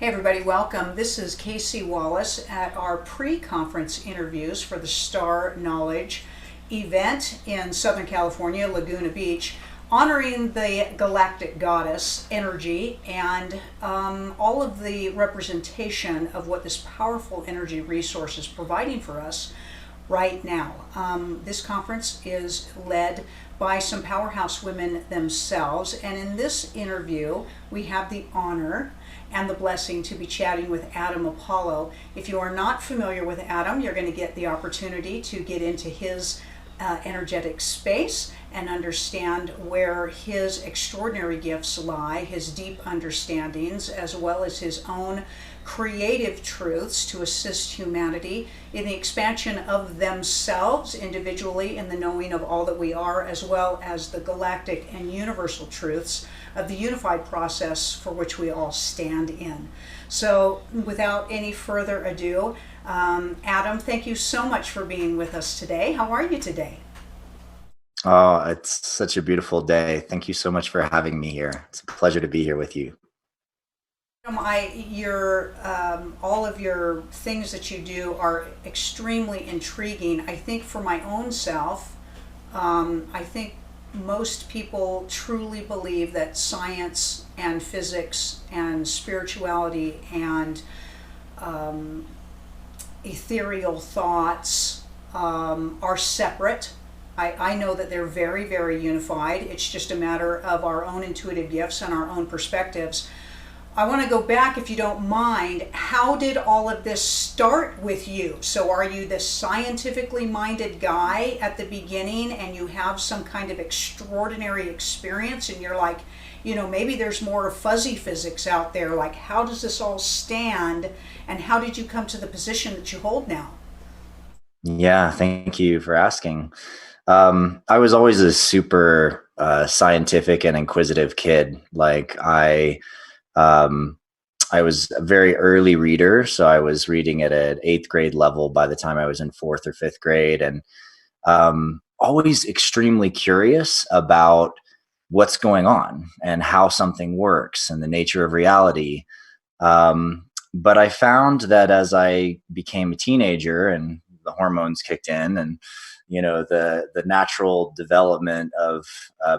Hey everybody, welcome. This is Casey Wallace at our pre-conference interviews for the Star Knowledge event in Southern California, Laguna Beach, honoring the Galactic Goddess energy and all of the representation of what this powerful energy resource is providing for us right now. This conference is led by some powerhouse women themselves, and in this interview we have the honor and the blessing to be chatting with Adam Apollo. If you are not familiar with Adam, you're going to get the opportunity to get into his energetic space and understand where his extraordinary gifts lie, his deep understandings, as well as his own creative truths to assist humanity in the expansion of themselves individually in the knowing of all that we are, as well as the galactic and universal truths of the unified process for which we all stand in. So without any further ado, Adam, thank you so much for being with us today. How are you today? Oh, it's such a beautiful day. Thank you so much for having me here. It's a pleasure to be here with you. All of your things that you do are extremely intriguing. I think for my own self, I think most people truly believe that science and physics and spirituality and ethereal thoughts are separate. I know that they're very, very unified. It's just a matter of our own intuitive gifts and our own perspectives. I want to go back, if you don't mind. How did all of this start with you? So are you this scientifically minded guy at the beginning and you have some kind of extraordinary experience and you're like, maybe there's more fuzzy physics out there. Like, how does this all stand and how did you come to the position that you hold now? Yeah, thank you for asking. I was always a super scientific and inquisitive kid. Um, I was a very early reader, so I was reading at an eighth grade level by the time I was in fourth or fifth grade, and always extremely curious about what's going on and how something works and the nature of reality. But I found that as I became a teenager and the hormones kicked in, and the natural development of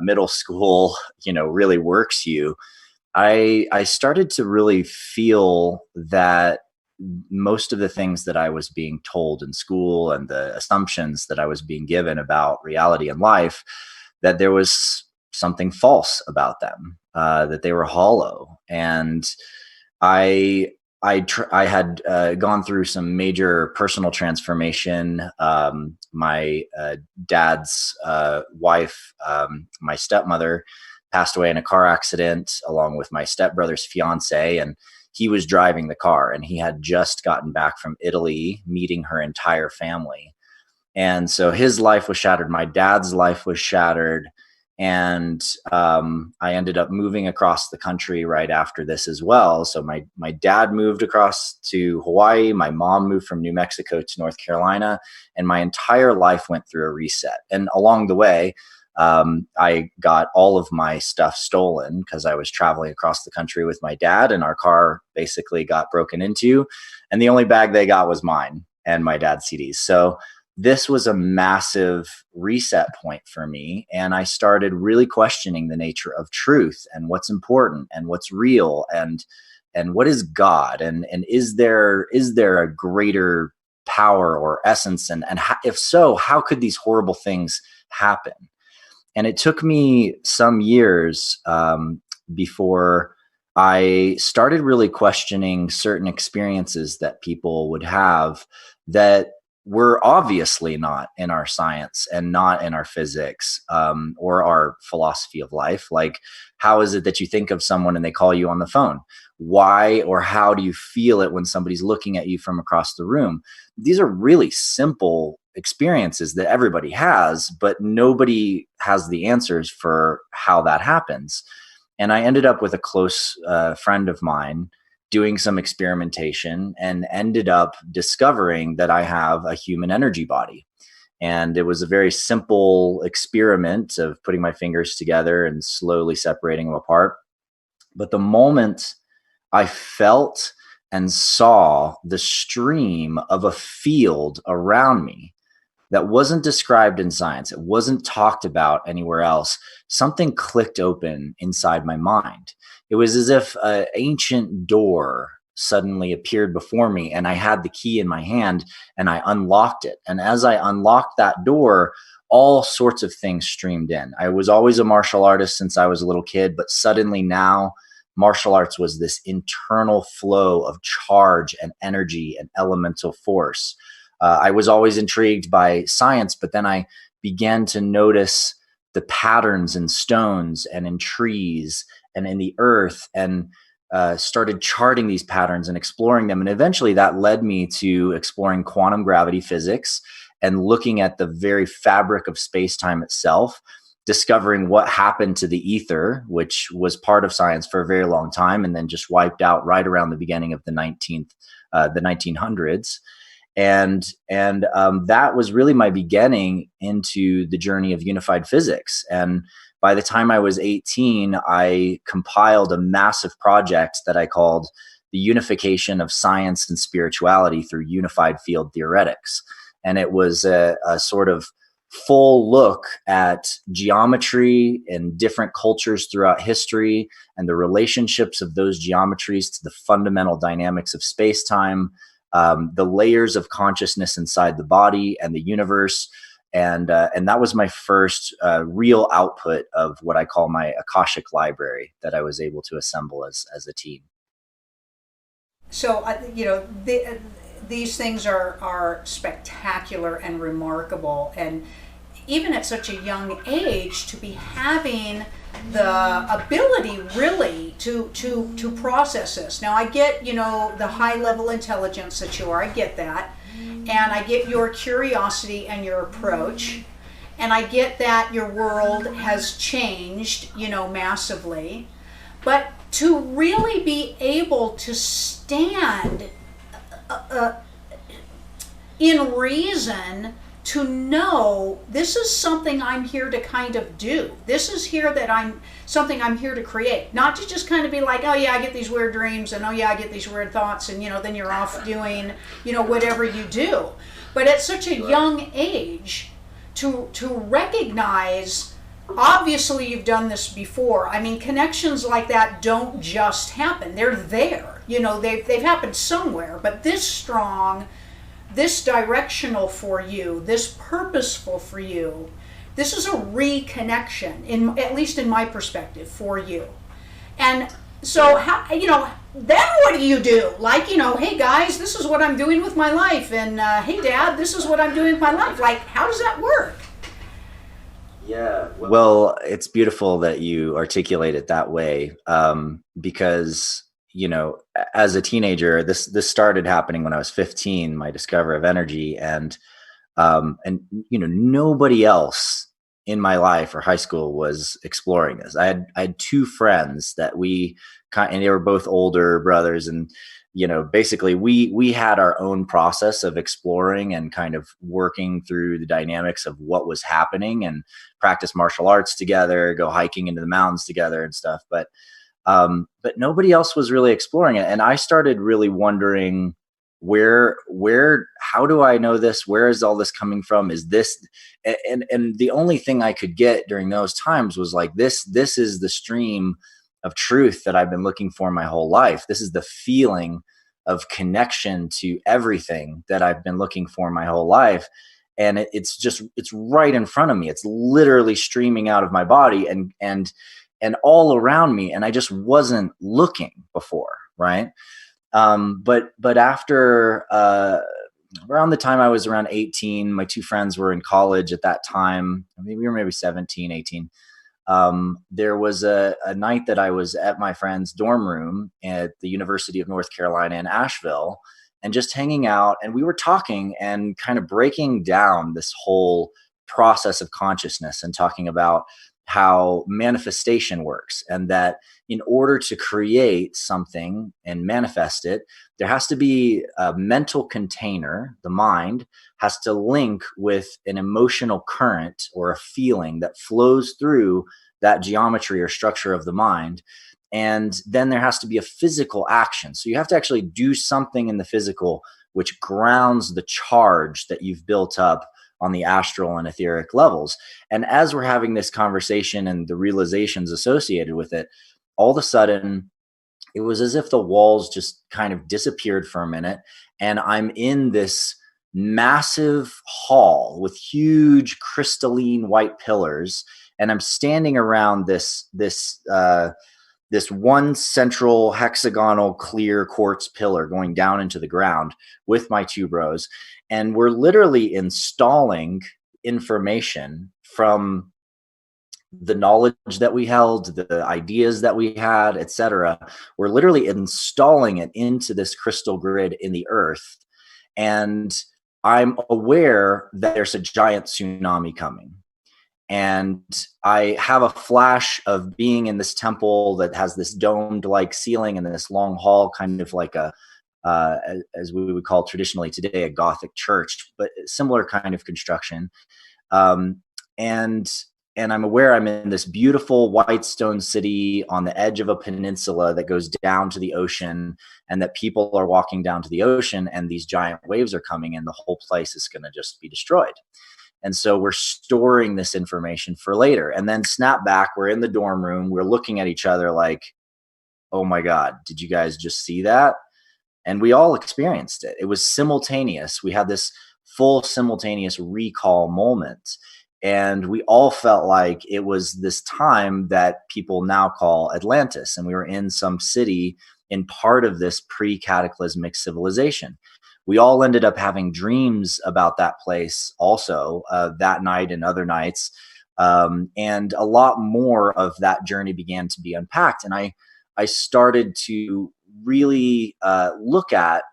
middle school, really works you. I started to really feel that most of the things that I was being told in school and the assumptions that I was being given about reality and life, that there was something false about them, that they were hollow. And I had gone through some major personal transformation. My dad's wife, my stepmother, passed away in a car accident along with my stepbrother's fiance, and he was driving the car, and he had just gotten back from Italy, meeting her entire family. And so his life was shattered. My dad's life was shattered. And I ended up moving across the country right after this as well. So my dad moved across to Hawaii. My mom moved from New Mexico to North Carolina. And my entire life went through a reset. And along the way, I got all of my stuff stolen because I was traveling across the country with my dad, and our car basically got broken into. And the only bag they got was mine and my dad's CDs. So this was a massive reset point for me. And I started really questioning the nature of truth and what's important and what's real and what is God, and is there a greater power or essence, and if so, how could these horrible things happen? And it took me some years before I started really questioning certain experiences that people would have that were obviously not in our science and not in our physics, or our philosophy of life. Like, how is it that you think of someone and they call you on the phone? Why or how do you feel it when somebody's looking at you from across the room? These are really simple experiences that everybody has, but nobody has the answers for how that happens. And I ended up with a close friend of mine doing some experimentation and ended up discovering that I have a human energy body. And it was a very simple experiment of putting my fingers together and slowly separating them apart. But the moment I felt and saw the stream of a field around me that wasn't described in science. It wasn't talked about anywhere else. Something clicked open inside my mind. It was as if an ancient door suddenly appeared before me, and I had the key in my hand and I unlocked it. And as I unlocked that door, all sorts of things streamed in. I was always a martial artist since I was a little kid, but suddenly now martial arts was this internal flow of charge and energy and elemental force. I was always intrigued by science, but then I began to notice the patterns in stones and in trees and in the earth, and started charting these patterns and exploring them. And eventually that led me to exploring quantum gravity physics and looking at the very fabric of space-time itself, discovering what happened to the ether, which was part of science for a very long time and then just wiped out right around the beginning of the 1900s. And that was really my beginning into the journey of unified physics. And by the time I was 18, I compiled a massive project that I called the unification of science and spirituality through unified field theoretics. And it was a sort of full look at geometry in different cultures throughout history and the relationships of those geometries to the fundamental dynamics of space-time, the layers of consciousness inside the body and the universe. And that was my first real output of what I call my Akashic library that I was able to assemble as a teen. So, these things are spectacular and remarkable. And even at such a young age, to be having the ability really to process this. Now I get, the high level intelligence that you are, I get that. And I get your curiosity and your approach. And I get that your world has changed, massively. But to really be able to stand in reason, to know this is something I'm here to kind of do. This is here that something I'm here to create. Not to just kind of be like, oh yeah, I get these weird dreams, and oh yeah, I get these weird thoughts, and then you're off doing, whatever you do. But at such a young age, to recognize, obviously you've done this before. I mean, connections like that don't just happen. They're there. They've happened somewhere, but this strong, this directional for you, this purposeful for you, this is a reconnection, at least in my perspective, for you. And so, then what do you do? Like, hey guys, this is what I'm doing with my life, and hey Dad, this is what I'm doing with my life. Like, how does that work? Yeah, well, it's beautiful that you articulate it that way, because as a teenager, this started happening when I was 15, my discovery of energy, and nobody else in my life or high school was exploring this. I had two friends that and they were both older brothers, and basically we had our own process of exploring and kind of working through the dynamics of what was happening, and practice martial arts together, go hiking into the mountains together and stuff. But nobody else was really exploring it. And I started really wondering how do I know this? Where is all this coming from? Is this, and the only thing I could get during those times was like, this is the stream of truth that I've been looking for my whole life. This is the feeling of connection to everything that I've been looking for my whole life. And it's right in front of me. It's literally streaming out of my body and all around me. And I just wasn't looking before. Right. But after, around the time I was around 18, my two friends were in college at that time. We were maybe 17, 18. There was a night that I was at my friend's dorm room at the University of North Carolina in Asheville, and just hanging out. And we were talking and kind of breaking down this whole process of consciousness and talking about how manifestation works, and that in order to create something and manifest it, there has to be a mental container. The mind has to link with an emotional current or a feeling that flows through that geometry or structure of the mind. And then there has to be a physical action. So you have to actually do something in the physical which grounds the charge that you've built up on the astral and etheric levels. And as we're having this conversation and the realizations associated with it, all of a sudden, it was as if the walls just kind of disappeared for a minute. And I'm in this massive hall with huge crystalline white pillars. And I'm standing around this one central hexagonal clear quartz pillar going down into the ground with my two bros. And we're literally installing information from the knowledge that we held, the ideas that we had, etc. We're literally installing it into this crystal grid in the earth. And I'm aware that there's a giant tsunami coming. And I have a flash of being in this temple that has this domed like ceiling and this long hall, kind of like as we would call traditionally today, a Gothic church, but similar kind of construction. And I'm aware I'm in this beautiful white stone city on the edge of a peninsula that goes down to the ocean, and that people are walking down to the ocean, and these giant waves are coming, and the whole place is going to just be destroyed. And so we're storing this information for later. And then snap back, we're in the dorm room, we're looking at each other like, oh my God, did you guys just see that? And we all experienced it. It was simultaneous. We had this full simultaneous recall moment. And we all felt like it was this time that people now call Atlantis. And we were in some city in part of this pre-cataclysmic civilization. We all ended up having dreams about that place also that night and other nights. And a lot more of that journey began to be unpacked. And I started to really look at,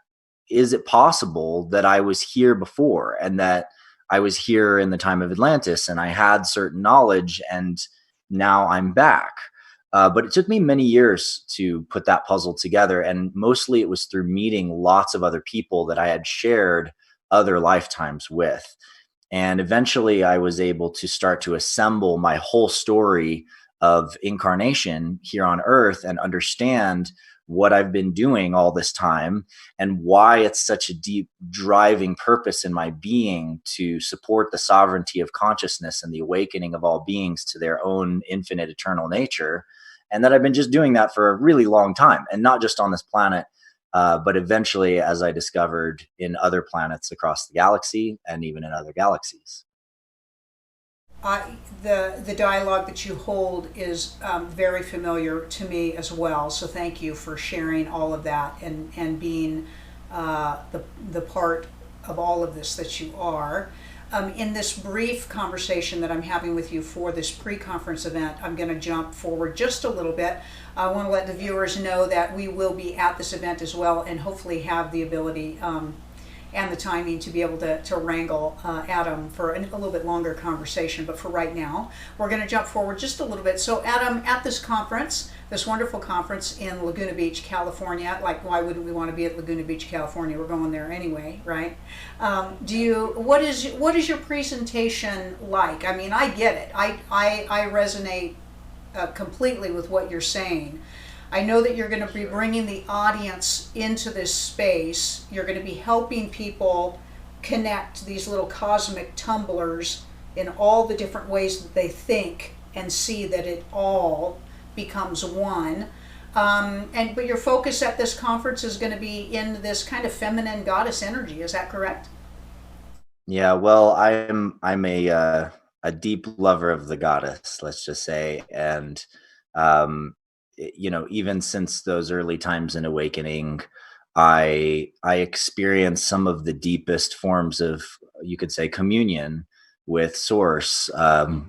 is it possible that I was here before, and that I was here in the time of Atlantis and I had certain knowledge and now I'm back? But it took me many years to put that puzzle together. And mostly it was through meeting lots of other people that I had shared other lifetimes with. And eventually I was able to start to assemble my whole story of incarnation here on Earth and understand what I've been doing all this time and why it's such a deep driving purpose in my being to support the sovereignty of consciousness and the awakening of all beings to their own infinite eternal nature. And that I've been just doing that for a really long time, and not just on this planet, but eventually, as I discovered, in other planets across the galaxy and even in other galaxies. The dialogue that you hold is very familiar to me as well. So thank you for sharing all of that and being the part of all of this that you are. In this brief conversation that I'm having with you for this pre-conference event, I'm going to jump forward just a little bit. I want to let the viewers know that we will be at this event as well, and hopefully have the ability and the timing to be able to wrangle Adam for a little bit longer conversation. But for right now, we're going to jump forward just a little bit. So Adam, at this conference, this wonderful conference in Laguna Beach, California, like why wouldn't we want to be at Laguna Beach, California? We're going there anyway, right? What is your presentation like? I mean, I get it. I resonate completely with what you're saying. I know that you're going to be bringing the audience into this space. You're going to be helping people connect these little cosmic tumblers in all the different ways that they think and see that it all becomes one. But your focus at this conference is going to be in this kind of feminine goddess energy. Is that correct? Yeah, well, I'm a deep lover of the goddess, let's just say, and even since those early times in awakening, I experienced some of the deepest forms of, you could say, communion with Source,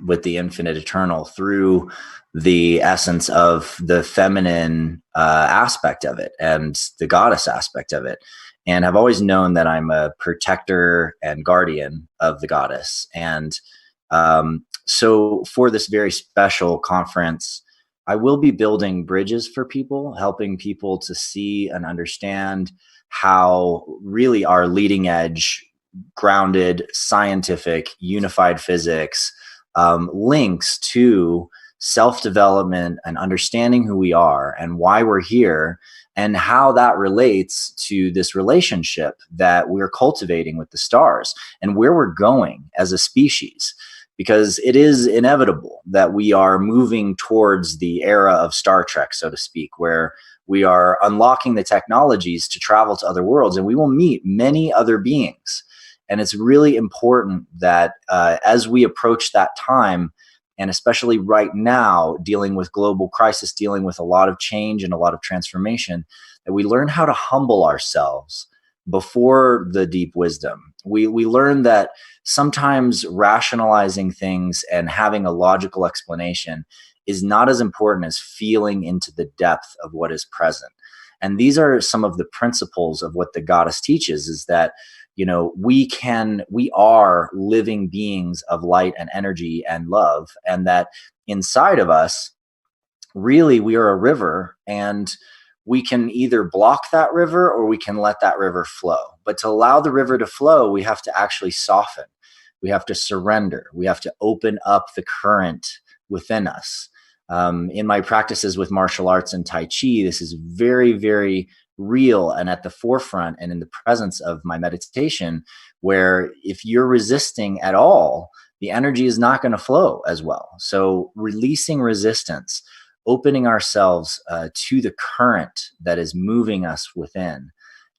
with the infinite eternal, through the essence of the feminine aspect of it and the goddess aspect of it. And I've always known that I'm a protector and guardian of the goddess. And so for this very special conference, I will be building bridges for people, helping people to see and understand how really our leading edge, grounded, scientific, unified physics links to self-development and understanding who we are and why we're here and how that relates to this relationship that we're cultivating with the stars and where we're going as a species. Because it is inevitable that we are moving towards the era of Star Trek, so to speak, where we are unlocking the technologies to travel to other worlds, and we will meet many other beings. And it's really important that as we approach that time, and especially right now, dealing with global crisis, dealing with a lot of change and a lot of transformation, that we learn how to humble ourselves before the deep wisdom. We learn that sometimes rationalizing things and having a logical explanation is not as important as feeling into the depth of what is present. And these are some of the principles of what the goddess teaches, is that, you know, we are living beings of light and energy and love, and that inside of us, really, we are a river, and we can either block that river or we can let that river flow. But to allow the river to flow, we have to actually soften. We have to surrender. We have to open up the current within us. In my practices with martial arts and Tai Chi, this is very, very real and at the forefront and in the presence of my meditation, where if you're resisting at all, the energy is not going to flow as well. So releasing resistance, opening ourselves to the current that is moving us within,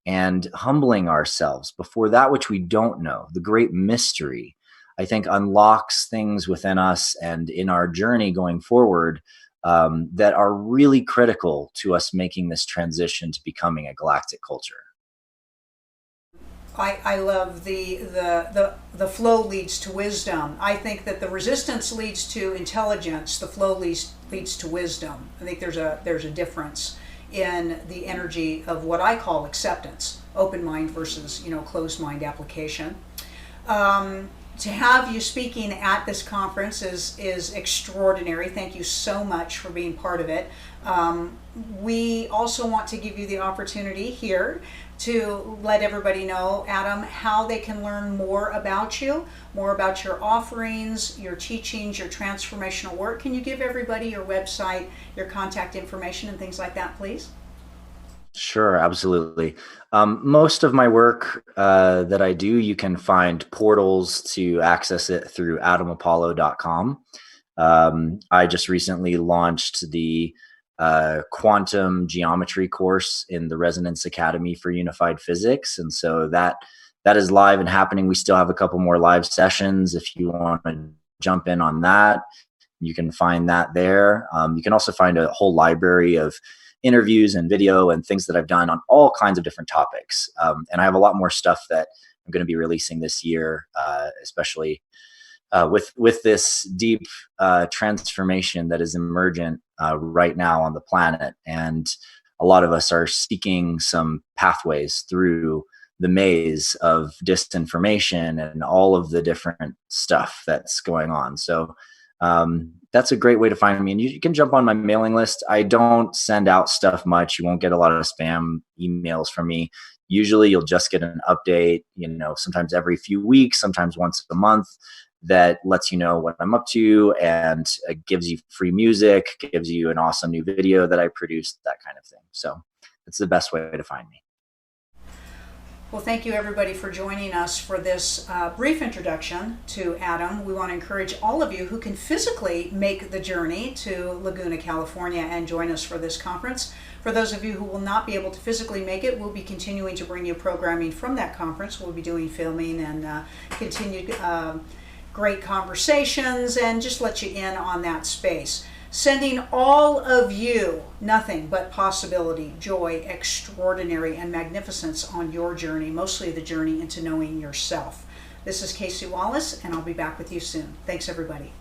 and humbling ourselves before that which we don't know, the great mystery, I think unlocks things within us and in our journey going forward that are really critical to us making this transition to becoming a galactic culture. I love the flow leads to wisdom. I think that the resistance leads to intelligence. The flow leads to wisdom. I think there's a difference in the energy of what I call acceptance, open mind versus closed mind application. To have you speaking at this conference is extraordinary. Thank you so much for being part of it. We also want to give you the opportunity here to let everybody know, Adam, how they can learn more about you, more about your offerings, your teachings, your transformational work. Can you give everybody your website, your contact information, and things like that, please? Sure, absolutely. Most of my work that I do, you can find portals to access it through adamapollo.com. I just recently launched the quantum geometry course in the Resonance Academy for Unified Physics. And so that is live and happening. We still have a couple more live sessions. If you want to jump in on that, you can find that there. You can also find a whole library of interviews and video and things that I've done on all kinds of different topics. And I have a lot more stuff that I'm going to be releasing this year, especially with this deep transformation that is emergent right now on the planet. And a lot of us are seeking some pathways through the maze of disinformation and all of the different stuff that's going on. So that's a great way to find me. And you can jump on my mailing list. I don't send out stuff much. You won't get a lot of spam emails from me. Usually you'll just get an update, sometimes every few weeks, sometimes once a month, that lets you know what I'm up to and gives you free music, gives you an awesome new video that I produced, that kind of thing. So it's the best way to find me. Well, thank you everybody for joining us for this brief introduction to Adam. We want to encourage all of you who can physically make the journey to Laguna, California and join us for this conference. For those of you who will not be able to physically make it, we'll be continuing to bring you programming from that conference. We'll be doing filming and continued great conversations and just let you in on that space. Sending all of you nothing but possibility, joy, extraordinary, and magnificence on your journey, mostly the journey into knowing yourself. This is Casey Wallace, and I'll be back with you soon. Thanks, everybody.